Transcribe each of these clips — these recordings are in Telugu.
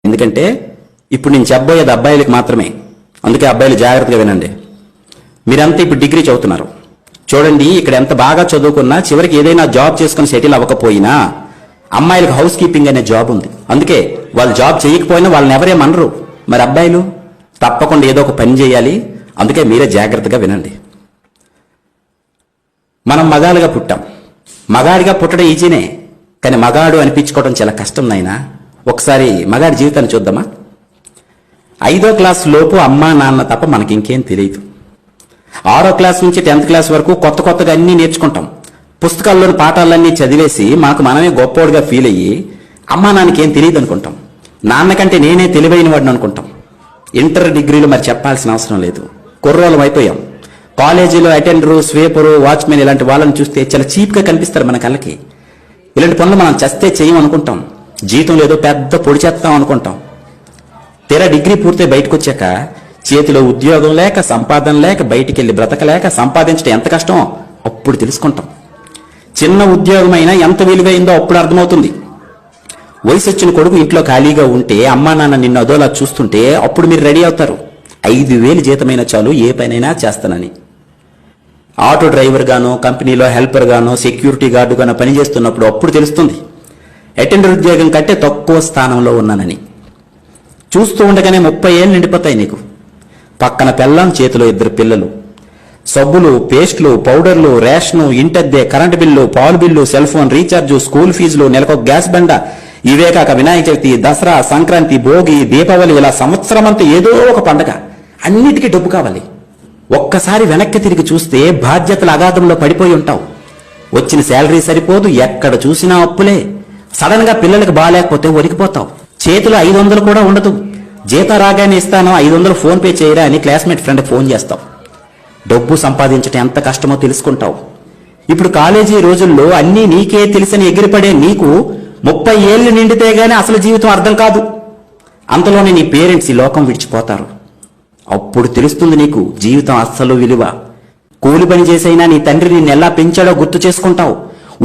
ఎందుకంటే ఇప్పుడు నేను చెప్పబోయేది అబ్బాయిలకు మాత్రమే. అందుకే అబ్బాయిలు జాగ్రత్తగా వినండి. మీరంతా ఇప్పుడు డిగ్రీ చదువుతున్నారు. చూడండి, ఇక్కడ ఎంత బాగా చదువుకున్నా చివరికి ఏదైనా జాబ్ చేసుకుని సెటిల్ అవ్వకపోయినా అమ్మాయిలకు హౌస్ కీపింగ్ అనే జాబ్ ఉంది. అందుకే వాళ్ళు జాబ్ చేయకపోయినా వాళ్ళని ఎవరేమనరు. మరి అబ్బాయిలు తప్పకుండా ఏదో ఒక పని చేయాలి. అందుకే మీరే జాగ్రత్తగా వినండి. మనం మగాలుగా పుట్టాం. మగాడిగా పుట్టడం ఈజీనే, కానీ మగాడు అనిపించుకోవడం చాలా కష్టం నాయనా. ఒకసారి మగాడి జీవితాన్ని చూద్దామా? 5వ క్లాస్ లోపు అమ్మా నాన్న తప్ప మనకి ఇంకేం తెలియదు. 6వ క్లాస్ నుంచి 10th క్లాస్ వరకు కొత్తగా అన్నీ నేర్చుకుంటాం. పుస్తకాల్లోని పాఠాలన్నీ చదివేసి మనకు మనమే గొప్పోడుగా ఫీల్ అయ్యి అమ్మా నాన్నకి ఏం తెలియదు అనుకుంటాం. నాన్నకంటే నేనే తెలివైన వాడిని అనుకుంటాం. ఇంటర్ డిగ్రీలు మరి చెప్పాల్సిన అవసరం లేదు. కుర్రోళ్ళం అయిపోయాం. కాలేజీలో అటెండరు, స్వీపరు, వాచ్మెన్ ఇలాంటి వాళ్ళని చూస్తే చాలా చీప్గా కనిపిస్తారు మన కళ్ళకి. ఇలాంటి పనులు మనం చస్తే చేయమనుకుంటాం. జీతం లేదో పెద్ద పొడి చేస్తాం అనుకుంటాం. తీరా డిగ్రీ పూర్తి బయటకు వచ్చాక చేతిలో ఉద్యోగం లేక, సంపాదన లేక, బయటికి వెళ్ళి బ్రతకలేక సంపాదించడం ఎంత కష్టమో అప్పుడు తెలుసుకుంటాం. చిన్న ఉద్యోగమైనా ఎంత విలువైందో అప్పుడు అర్థమవుతుంది. వయసు వచ్చిన కొడుకు ఇంట్లో ఖాళీగా ఉంటే అమ్మా నాన్న నిన్ను అదోలా చూస్తుంటే అప్పుడు మీరు రెడీ అవుతారు. 5,000 జీతమైనా చాలు ఏ పనైనా చేస్తానని. ఆటో డ్రైవర్ గానో, కంపెనీలో హెల్పర్ గానో, సెక్యూరిటీ గార్డు గానో పనిచేస్తున్నప్పుడు అప్పుడు తెలుస్తుంది అటెండర్ ఉద్యోగం కంటే తక్కువ స్థానంలో ఉన్నానని. చూస్తూ ఉండగానే 30 ఏళ్ళు నిండిపోతాయి నీకు. పక్కన పెళ్ళాం, చేతిలో 2 పిల్లలు. సబ్బులు, పేస్టులు, పౌడర్లు, రేషను, ఇంటద్దె, కరెంటు బిల్లు, పాలు bill, cell phone recharge, school ఫీజులు, నెలకొక గ్యాస్ బండ, ఇవే కాక వినాయక చవితి, దసరా, సంక్రాంతి, భోగి, దీపావళి, ఇలా సంవత్సరం అంతా ఏదో ఒక పండగ. అన్నిటికీ డబ్బు కావాలి. ఒక్కసారి వెనక్కి తిరిగి చూస్తే బాధ్యతల అగాధంలో పడిపోయి ఉంటావు. వచ్చిన శాలరీ సరిపోదు, ఎక్కడ చూసినా అప్పులే. సడన్ గా పిల్లలకు బాగాలేకపోతే ఒరికిపోతావు. చేతిలో 500 కూడా ఉండదు. జీతం రాగానే ఇస్తాను, 500 ఫోన్ పే చేయరా అని క్లాస్మేట్ ఫ్రెండ్ ఫోన్ చేస్తావు. డబ్బు సంపాదించడం ఎంత కష్టమో తెలుసుకుంటావు. ఇప్పుడు కాలేజీ రోజుల్లో అన్నీ నీకే తెలిసని ఎగిరిపడే నీకు 30 ఏళ్లు నిండితే గానీ అసలు జీవితం అర్థం కాదు. అంతలోనే నీ పేరెంట్స్ ఈ లోకం విడిచిపోతారు. అప్పుడు తెలుస్తుంది నీకు జీవితం అస్సలు విలువ. కూలి పని చేసైనా నీ తండ్రి నిన్ను ఎలా పెంచాడో గుర్తు చేసుకుంటావు.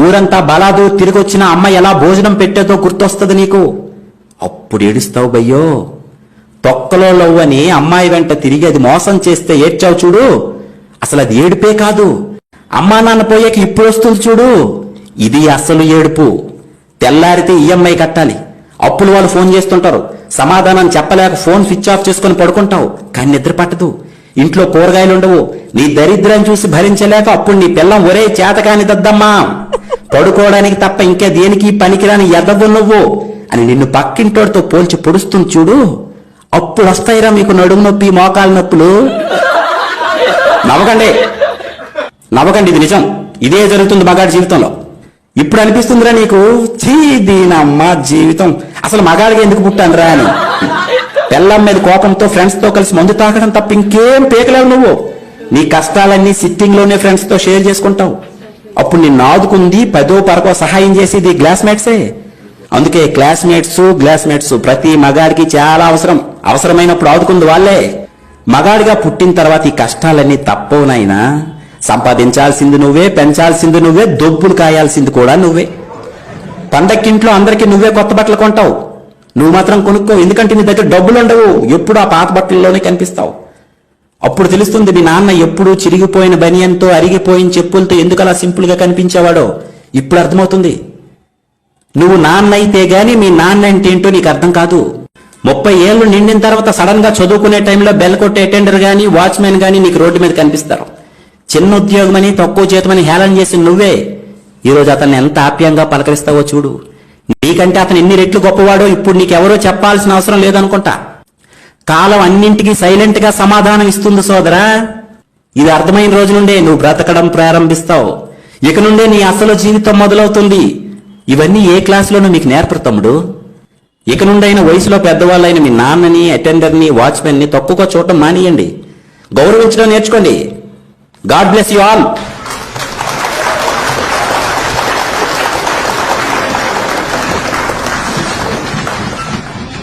ఊరంతా బలాదో తిరిగొచ్చిన అమ్మ ఎలా భోజనం పెట్టేదో గుర్తొస్తుంది నీకు. అప్పుడు ఏడుస్తావు బయ్యో. తొక్కలో లవ్వని అమ్మాయి వెంట తిరిగి అది మోసం చేస్తే ఏడ్చావు చూడు, అసలు అది ఏడుపే కాదు. అమ్మా నాన్న పోయాక ఇప్పుడు వస్తుంది చూడు, ఇది అసలు ఏడుపు. తెల్లారితే ఈఎంఐ కట్టాలి. అప్పులు వాళ్ళు ఫోన్ చేస్తుంటారు, సమాధానం చెప్పలేక ఫోన్ స్విచ్ ఆఫ్ చేసుకుని పడుకుంటావు. కానీ నిద్ర పట్టదు. ఇంట్లో కూరగాయలు ఉండవు. నీ దరిద్రం చూసి భరించలేక అప్పుడు నీ పిల్లం ఒరే చేతకాని దద్దమ్మా, పడుకోవడానికి తప్ప ఇంకా దేనికి పనికిరాని ఎదవు నువ్వు అని నిన్ను పక్కింటోడితో పోల్చి పొడుస్తుంది చూడు, అప్పుడు వస్తాయిరా మీకు నడుము నొప్పి, మోకాలు నొప్పులు. నవ్వకండి, ఇది నిజం. ఇదే జరుగుతుంది మగాడి జీవితంలో. ఇప్పుడు అనిపిస్తుందిరా నీకు, చీ దీనమ్మ జీవితం, అసలు మగాడికి ఎందుకు పుట్టానురా అని. పెళ్ళం మీద కోపంతో ఫ్రెండ్స్ తో కలిసి మందు తాగడం తప్ప ఇంకేం పీకలేవు నువ్వు. నీ కష్టాలన్నీ సిట్టింగ్ లోనే ఫ్రెండ్స్ తో షేర్ చేసుకుంటావు. అప్పుడు నిన్ను ఆదుకుంది 10వ 12వ సహాయం చేసేది క్లాస్మేట్సే. అందుకే గ్లాస్మేట్స్ ప్రతి మగాడికి చాలా అవసరం. అవసరమైనప్పుడు ఆదుకుంది వాళ్ళే. మగాడిగా పుట్టిన తర్వాత ఈ కష్టాలన్నీ తప్పవునైనా సంపాదించాల్సింది నువ్వే, పెంచాల్సింది నువ్వే, దొబ్బులు కాయాల్సింది కూడా నువ్వే. పండక్కింట్లో అందరికీ నువ్వే కొత్త బట్టలు కొంటావు, నువ్వు మాత్రం కొనుక్కో. ఎందుకంటే నీ దగ్గర డబ్బులు ఉండవు, ఎప్పుడు ఆ పాత బట్టల్లోనే కనిపిస్తావు. అప్పుడు తెలుస్తుంది మీ నాన్న ఎప్పుడు చిరిగిపోయిన బనియన్తో, అరిగిపోయిన చెప్పులతో ఎందుకు అలా సింపుల్ గా కనిపించేవాడో. ఇప్పుడు అర్థమవుతుంది. నువ్వు నాన్న అయితే గాని మీ నాన్న అంటే ఏంటో నీకు అర్థం కాదు. 30 ఏళ్లు నిండిన తర్వాత సడన్ గా చదువుకునే టైంలో బెల్ కొట్టే అటెండర్ గానీ, వాచ్మెన్ గానీ నీకు రోడ్డు మీద కనిపిస్తారు. చిన్న ఉద్యోగమని, తక్కువ జీతమని హేళన చేసి నువ్వే ఈరోజు అతన్ని ఎంత ఆప్యాయంగా పలకరిస్తావో చూడు. నీకంటే అతను ఎన్ని రెట్లు గొప్పవాడో ఇప్పుడు నీకెవరో చెప్పాల్సిన అవసరం లేదనుకుంటా. కాలం అన్నింటికీ సైలెంట్ గా సమాధానం ఇస్తుంది సోదరా. ఇది అర్థమైన రోజు నుండే నువ్వు బ్రతకడం ప్రారంభిస్తావు. ఇక నుండే నీ అసలు జీవితం మొదలవుతుంది. ఇవన్నీ ఏ క్లాసులోనూ మీకు నేర్పరు తమ్ముడు. ఇక నుండైన వయసులో పెద్దవాళ్ళైన మీ నాన్నని, అటెండర్ని, వాచ్మెన్ని తక్కువగా చూడటం మానేయండి. గౌరవించడం నేర్చుకోండి. God bless you all.